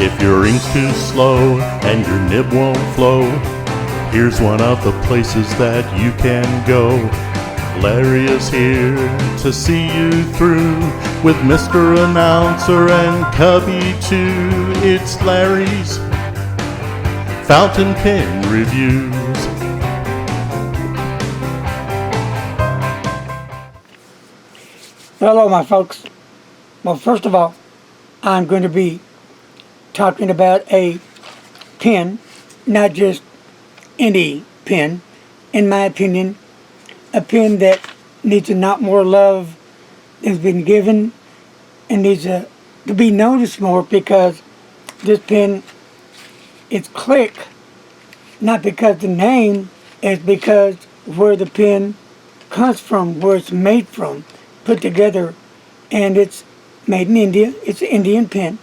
If your ink's too slow and your nib won't flow, here's one of the places that you can go. Larry is here to see you through with Mr. Announcer and Cubby too. It's Larry's Fountain Pen Reviews. Hello, my folks. Well, first of all, I'm going to be talking about a pen, not just any pen. In my opinion, a pen that needs a lot more love than's been given and needs to be noticed more, because this pen, it's Click, not because the name, it's because where the pen comes from, where it's made from, put together, and it's made in India. It's an Indian pen,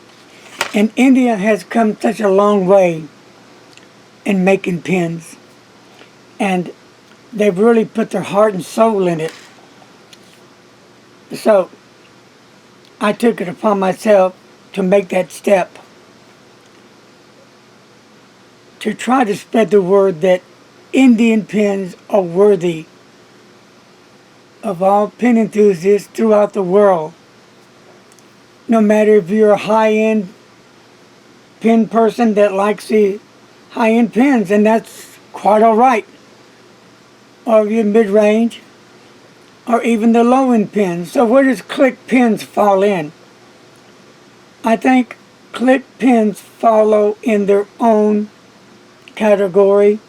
and India has come such a long way in making pens, and they've really put their heart and soul in it. So I took it upon myself to make that step, to try to spread the word that Indian pens are worthy of all pen enthusiasts throughout the world. No matter if you're a high-end pen person that likes the high-end pens, and that's quite all right, or if you're mid-range, or even the low-end pens. So where does Click pens fall in? I think Click pens follow in their own category.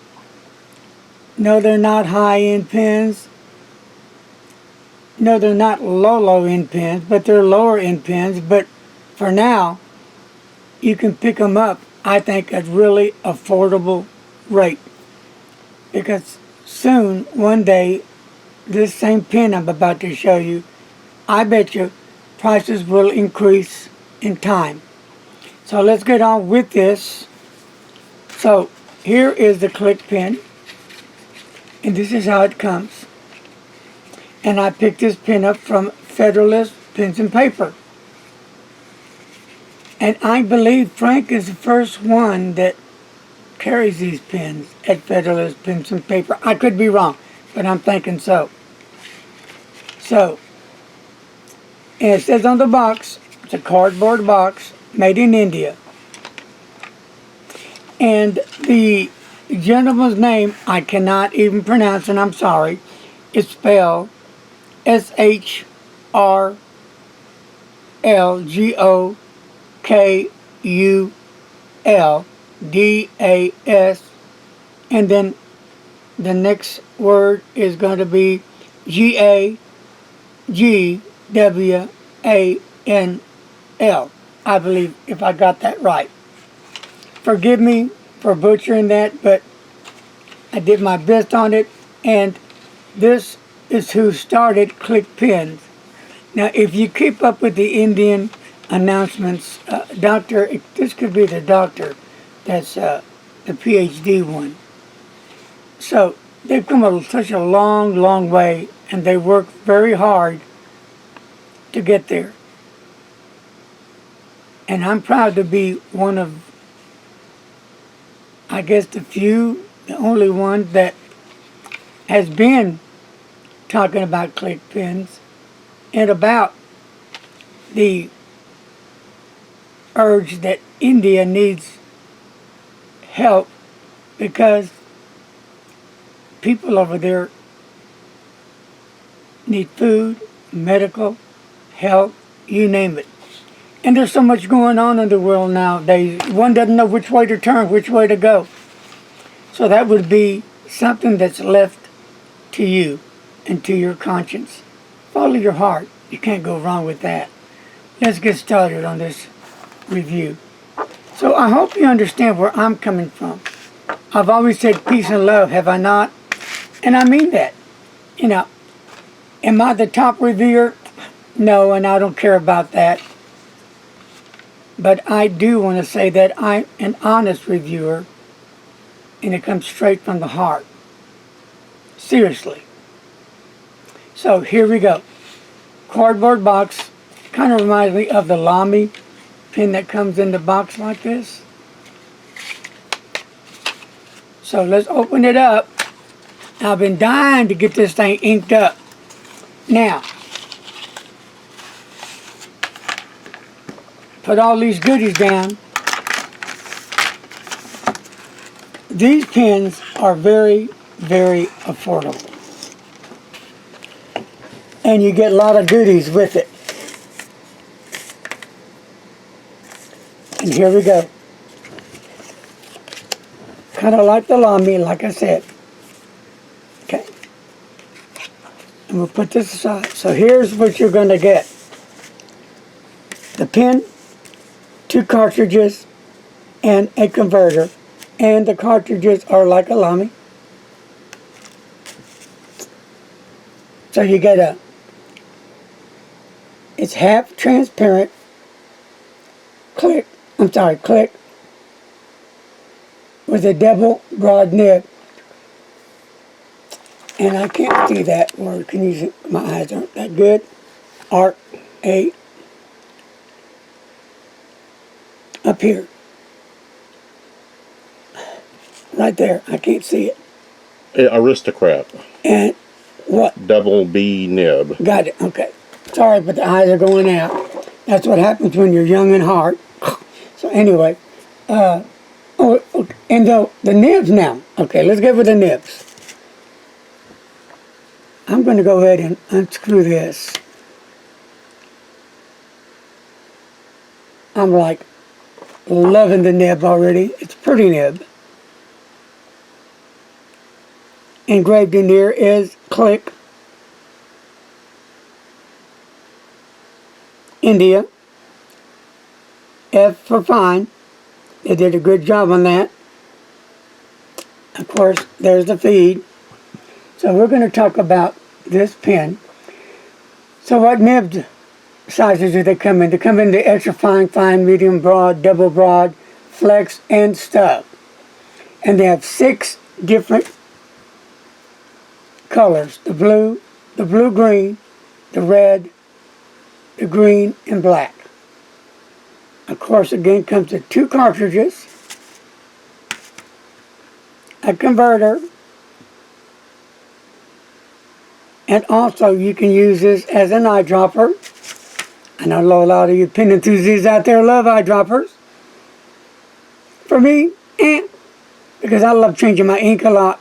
No, they're not high-end pens. No, they're not low-end pens, but they're lower-end pens. But for now, you can pick them up, I think, at really affordable rate. Because soon, one day, this same pen I'm about to show you, I bet you prices will increase in time. So let's get on with this. So here is the Click pen, and this is how it comes. And I picked this pen up from Federalist Pens and Paper. And I believe Frank is the first one that carries these pens at Federalist Pens and Paper. I could be wrong, but I'm thinking so. So, and it says on the box, it's a cardboard box made in India. And the gentleman's name, I cannot even pronounce, and I'm sorry. It's spelled SHRLGOKULDAS, and then the next word is going to be GAGWANL. I believe, if I got that right. Forgive me for butchering that, but I did my best on it, and this is who started Click pens. Now, if you keep up with the Indian announcements, this could be the doctor, that's the PhD one. So they've come such a long way, and they work very hard to get there. And I'm proud to be one of, I guess, the only one that has been talking about Click pens and about the urge that India needs help, because people over there need food, medical, health, you name it. And there's so much going on in the world nowadays. One doesn't know which way to turn, which way to go. So that would be something that's left to you and to your conscience. Follow your heart. You can't go wrong with that. Let's get started on this review. So I hope you understand where I'm coming from. I've always said peace and love, have I not? And I mean that. You know, am I the top reviewer? No, and I don't care about that. But I do want to say that I'm an honest reviewer, and it comes straight from the heart. Seriously. So here we go. Cardboard box. Kind of reminds me of the Lamy pen that comes in the box like this. So let's open it up. I've been dying to get this thing inked up. Now, put all these goodies down. These pens are very, very affordable. And you get a lot of goodies with it. And here we go. Kind of like the Lamy, like I said. Okay. And we'll put this aside. So here's what you're going to get. The pen, 2 cartridges, and a converter. And the cartridges are like a Lamy. So you get it's half transparent, click with a double broad nib. And I can't see that word. Can you see? My eyes aren't that good. R-A up here. Right there. I can't see it. Aristocrat. And what? Double B nib. Got it. Okay. Sorry, but the eyes are going out. That's what happens when you're young and hard. So anyway, and the nibs now. Okay, let's get with the nibs. I'm going to go ahead and unscrew this. I'm like loving the nib already. It's a pretty nib. Engraved in here is click India. F for fine. They did a good job on that. Of course, there's the feed. So we're going to talk about this pen. So what nib sizes do they come in? They come in the extra fine, fine, medium, broad, double broad, flex, and stub. And they have 6 different colors. The blue-green, the red, the green, and black. Of course, again, comes with 2 cartridges, a converter, and also you can use this as an eyedropper. I know a lot of you pen enthusiasts out there love eyedroppers. For me, because I love changing my ink a lot.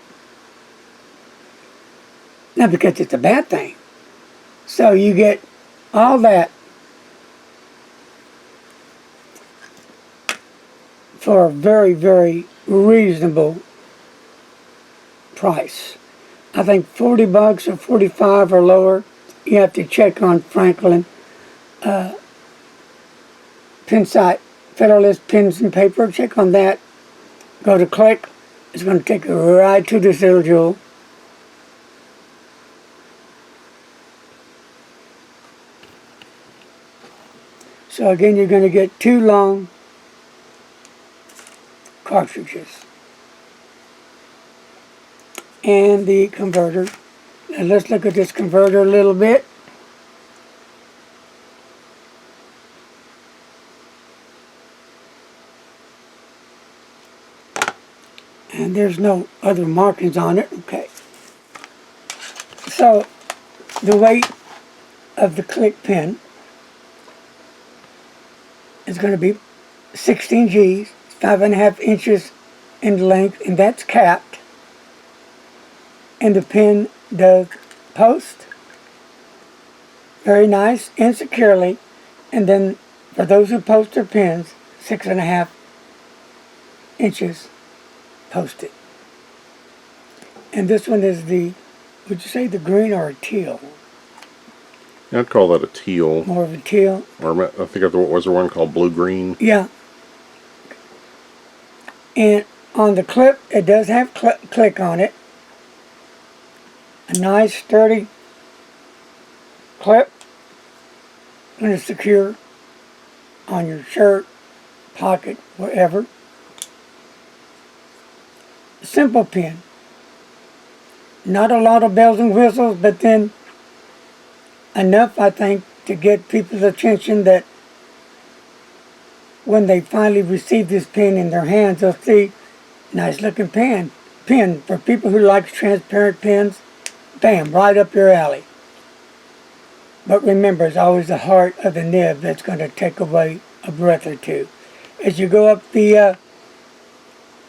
Not because it's a bad thing. So you get all that for a very, very reasonable price. I think $40 or $45 or lower. You have to check on Franklin pen site, Federalist Pens and Paper. Check on that. Go to click. It's going to take you right to this little jewel. So again, you're going to get 2 long cartridges and the converter. Now let's look at this converter a little bit. And there's no other markings on it. Okay. So the weight of the click pen is going to be 16 G's, 5.5 inches in length, and that's capped. And the pen does post very nice and securely. And then for those who post their pens, 6.5 inches posted. And this one is the, would you say the green or a teal? I'd call that a teal. More of a teal. Or I think there was one called blue-green. Yeah. And on the clip, it does have click on it. A nice sturdy clip. Going to secure on your shirt, pocket, wherever. A simple pen. Not a lot of bells and whistles, but then enough, I think, to get people's attention that when they finally receive this pen in their hands, they'll see, nice looking pen. Pen for people who like transparent pens, bam, right up your alley. But remember, it's always the heart of the nib that's going to take away a breath or two. As you go up the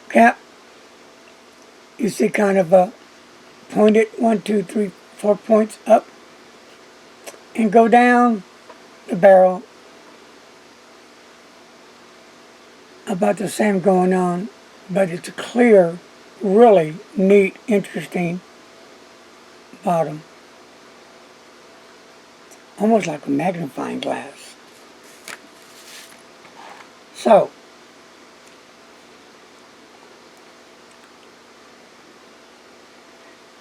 cap, you see kind of a pointed 1, 2, 3, 4 points up, and go down the barrel. About the same going on, but it's a clear, really neat, interesting bottom. Almost like a magnifying glass. So,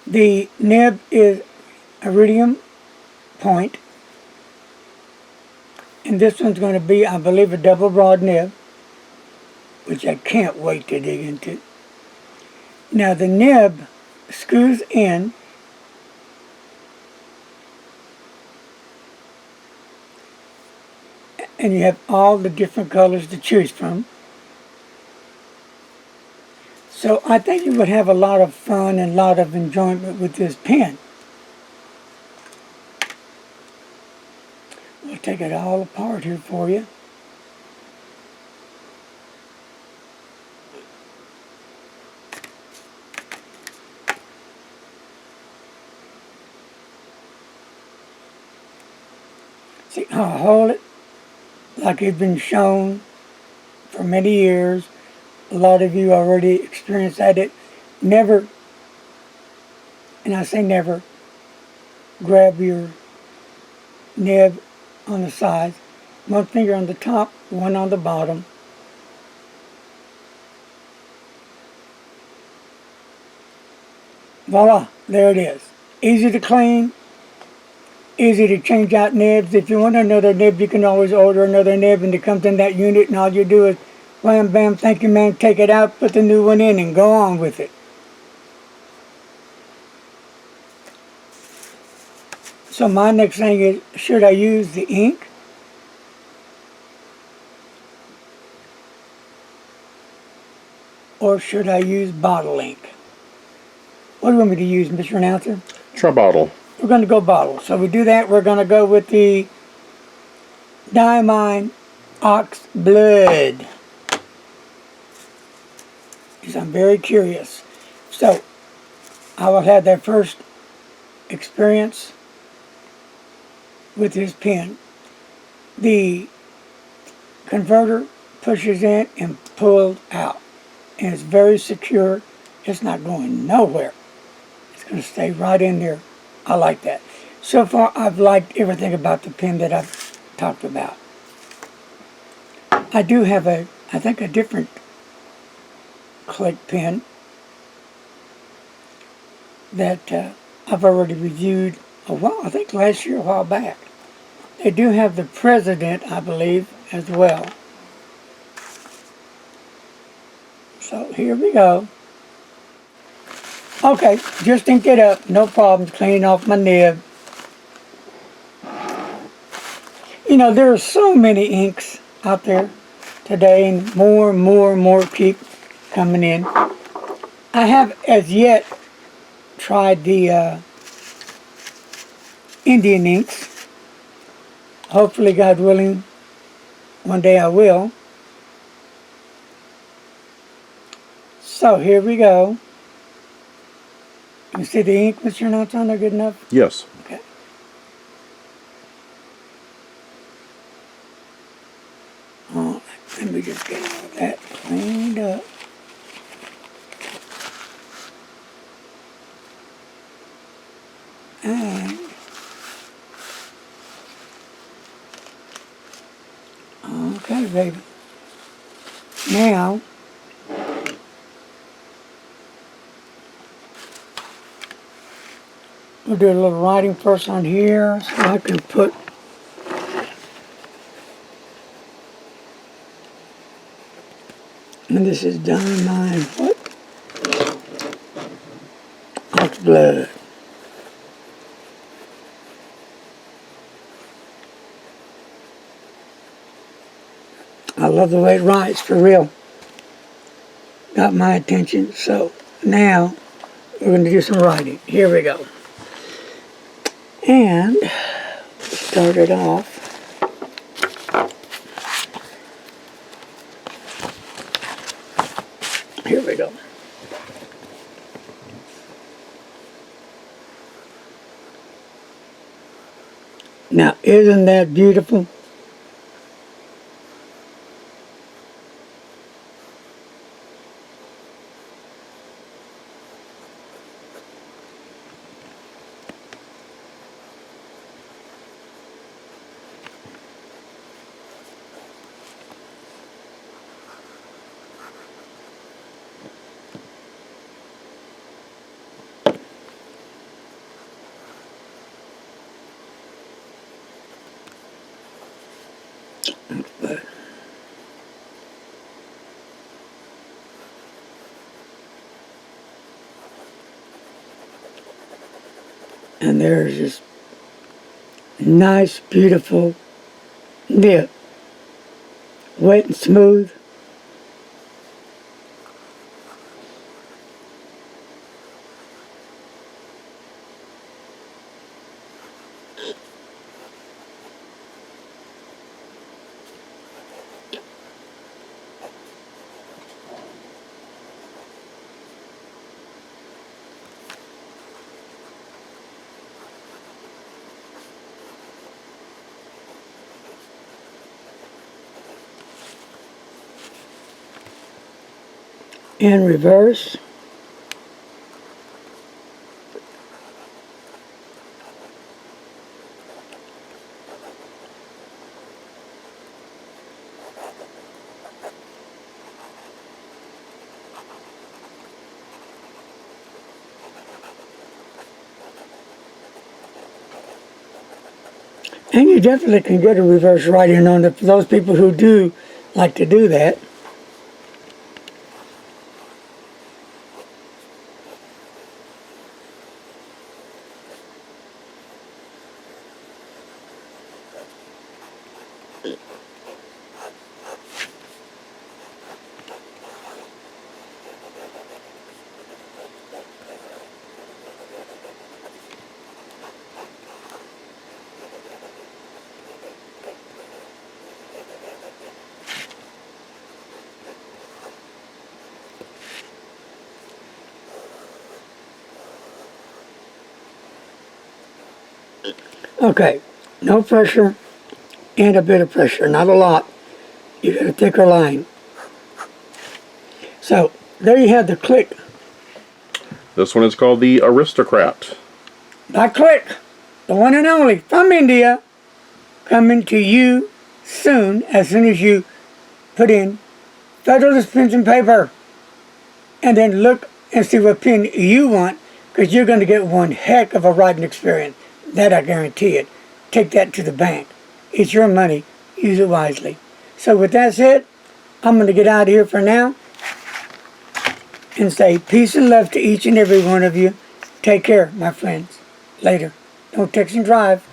the nib is iridium point, and this one's going to be, I believe, a double broad nib, which I can't wait to dig into. Now the nib screws in and you have all the different colors to choose from. So I think you would have a lot of fun and a lot of enjoyment with this pen. We'll take it all apart here for you. See, I'll hold it like it's been shown for many years. A lot of you already experienced that. It never, and I say never, grab your nib on the sides. One finger on the top, one on the bottom. Voila, there it is. Easy to clean. Easy to change out nibs. If you want another nib, you can always order another nib and it comes in that unit, and all you do is wham bam, thank you man, take it out, put the new one in and go on with it. So my next thing is, should I use the ink? Or should I use bottle ink? What do you want me to use, Mr. Announcer? Try bottle. We're going to go bottle. So we do that. We're going to go with the Diamine Ox Blood. Because I'm very curious. So I will have that first experience with this pen. The converter pushes in and pulls out. And it's very secure. It's not going nowhere. It's going to stay right in there. I like that. So far, I've liked everything about the pen that I've talked about. I do have I think a different click pen that I've already reviewed a while, I think last year, a while back. They do have the President, I believe, as well. So here we go. Okay, just ink it up, no problems, cleaning off my nib. You know, there are so many inks out there today, and more keep coming in. I have as yet tried the Indian inks. Hopefully, God willing, one day I will. So here we go. You see the ink, Mr. Notes on there good enough? Yes. Okay. Oh, let me just get all that cleaned up. And okay, baby. Now we'll do a little writing first on here so I can put and this is Diamine what? Ox Blood. I love the way it writes, for real. Got my attention. So now we're going to do some writing. Here we go. And start it off. Here we go. Now, isn't that beautiful? And there's this nice, beautiful nib. Wet and smooth. In reverse. And you definitely can get a reverse writing on it for those people who do like to do that. Okay, no pressure and a bit of pressure, not a lot. You got a thicker line. So there you have the click. This one is called the Aristocrat. By Click, the one and only from India, coming to you soon as you put in Federalist pens and paper. And then look and see what pen you want, because you're going to get one heck of a writing experience. That I guarantee it. Take that to the bank. It's your money. Use it wisely. So with that said, I'm going to get out of here for now and say peace and love to each and every one of you. Take care, my friends. Later. Don't text and drive.